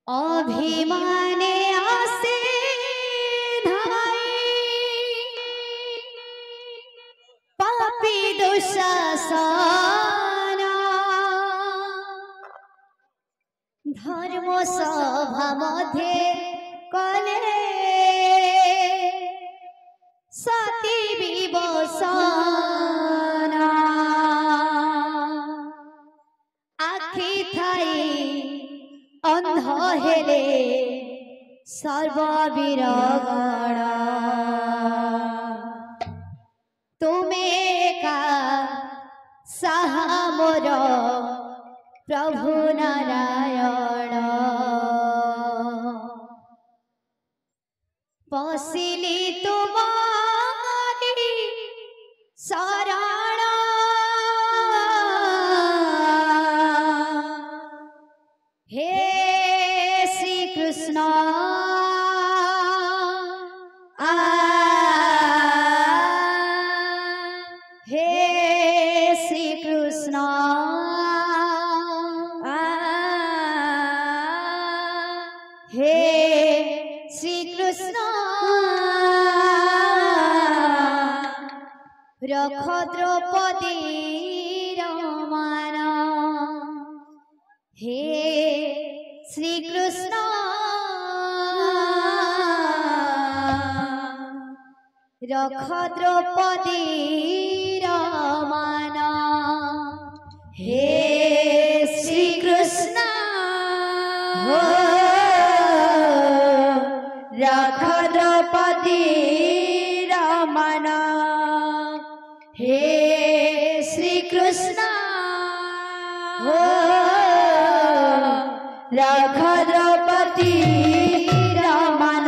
अभिमाने आसे धाई पापी दुशासना धर्म सभा मध्ये कले सती विवसना आखि थाई अंध हेले सर्ववीरगण तुमे का साहा मोर प्रभु नारायण पसिली तुमारी शरण हे श्री कृष्ण हे श्री कृष्ण हे श्री कृष्ण रख द्रौपदी रमान हे श्री कृष्ण रख द्रौपदी रमान हे श्री कृष्ण रख द्रौपदी रमान हे श्री कृष्ण रख द्रौपदी रमान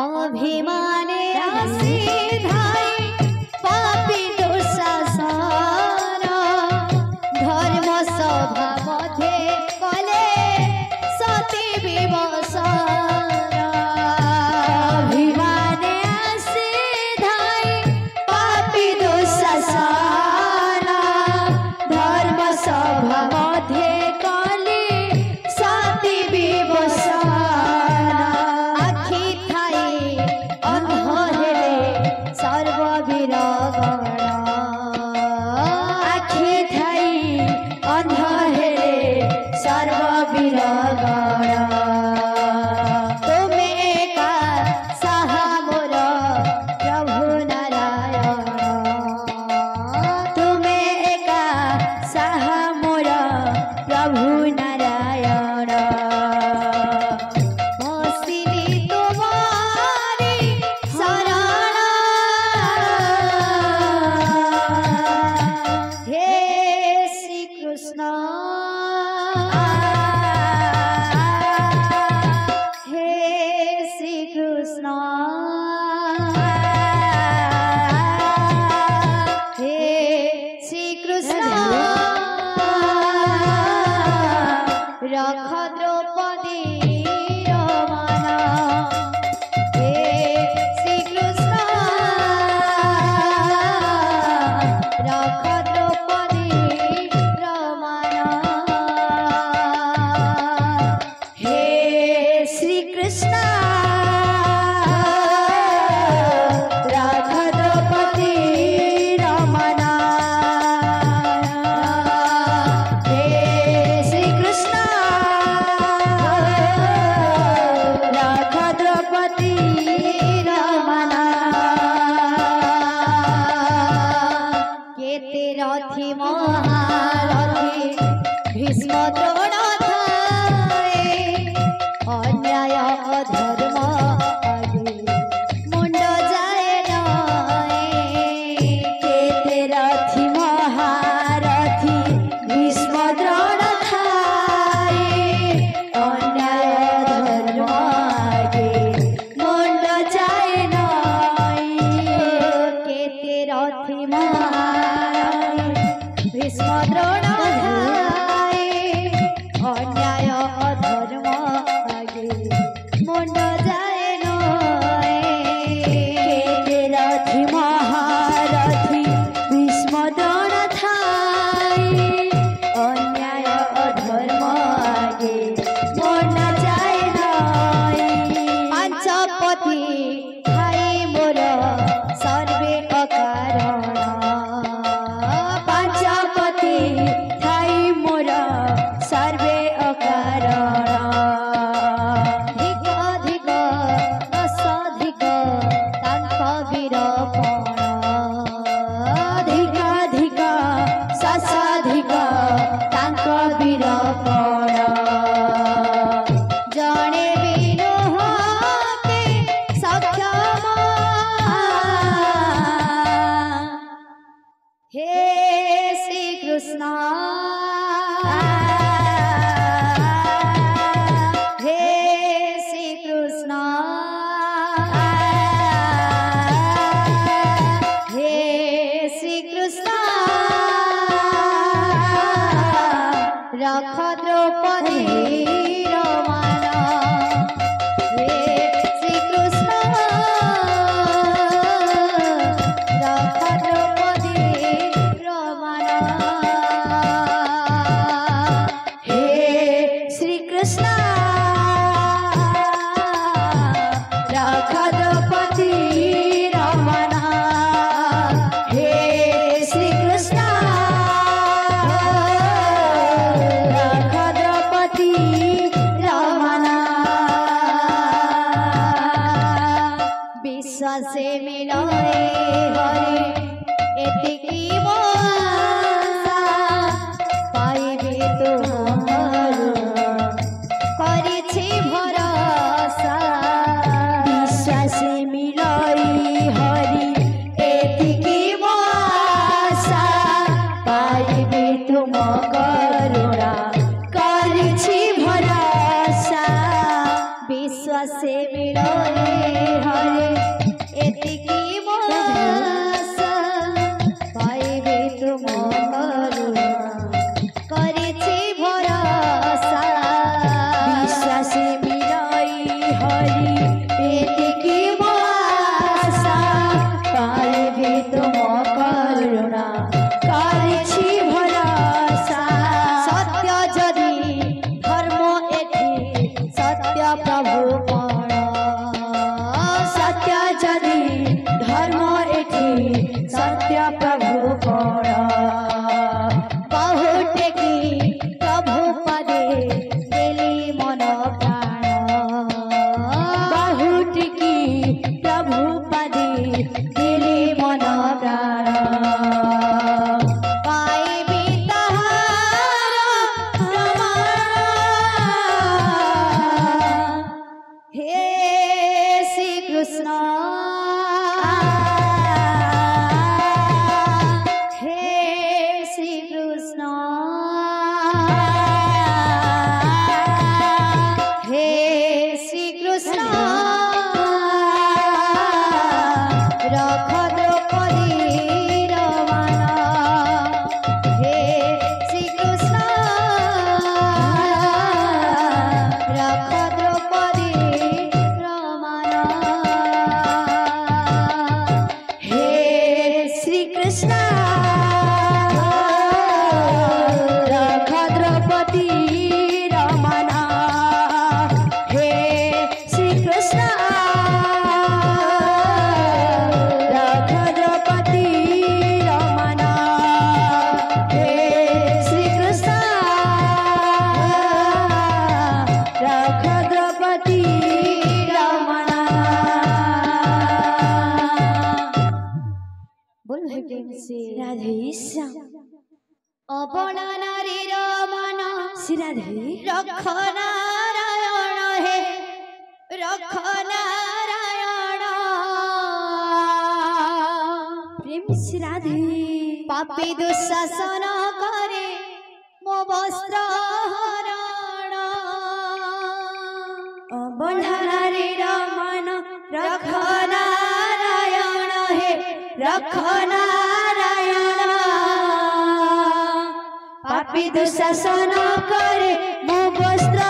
अभिमाने आसी धाई पापी दुशासन धर्म सभा मध्ये कले सती विवसन अभिमाने आसी धाई पापी दुशासन धर्म सभा मध्ये कले सती विवसन आखि थाई अंध हेले सर्ववीरगण आखि थाई अंध हेले सर्ववीरगण तुमे का साहा मोर प्रभु नारायण तुमे का साहा मोर प्रभु नारायण बसिली तुमारी शरण हे श्री कृष्ण हे श्री कृष्ण हे श्री कृष्ण रख द्रौपदी रमान हे श्री कृष्ण रख द्रौपदी रमान हे श्री कृष्ण रख द्रौपदी रमान हे श्री कृष्ण रख द्रौपदी रमान केते रथी महारथी भीष्म द्रोण थाए अन्याय अधर्म आगे मुंड जाए नए केते रथी महारथी भीष्म द्रोण थाए अन्याय अधर्म आगे मुंड जाए नए केते रथी महारथी भीष्म द्रोण थाए अन्याय अधर्म आगे मुंड जाए नए केते रथी महारथी भीष्म द्रोण थाए अन्याय रख द्रौपदीर मान हे श्री कृष्ण रख द्रौपदीर मान हे श्री कृष्ण रख द्रौपदीर मान हे श्री कृष्ण रख द्रौपदीर मान विश्वास मिलए हरे एतिकी मोसा पाइबे तुमर करिछि भरोसा विश्वास मिलई हरि एतिकी मोसा पाइबे तुम करुणा करिछि भरोसा विश्वास मिलए हरि एतिकी मोसा पाइबे तुम करुणा करिछि भरोसा विश्वास मिलई हरि एतिकी मोसा पाइबे तुम करुणा करिछि भरोसा सत्य जदि धर्म एठी सत्य प्रभु कण सत्य जदि धर्म एठी सत्य प्रभु कण बहुटे की प्रभु पदे देली मन प्राण बहुटे की प्रभु पदे देली मन प्राण पाइबी तहार प्रमाण हे श्री कृष्ण हे श्री कृष्ण हे श्री कृष्ण रख द्रौपदीर मान हे श्री कृष्ण रख द्रौपदीर मान हे श्री कृष्ण रख द्रौपदीर मान हे श्री कृष्ण रख द्रौपदीर मान हे श्री कृष्ण रख द्रौपदीर मान बोल प्रेम से राधे श्याम अबला नारीर मन श्री राधे रख नारायण हे रख नारायण प्रेम श्री राधे पापी दुशासन करे मो वस्त्र हरण अबला नारीर मन रख नारायण हे रख नारायण पापी दुशासन करे मो वस्त्र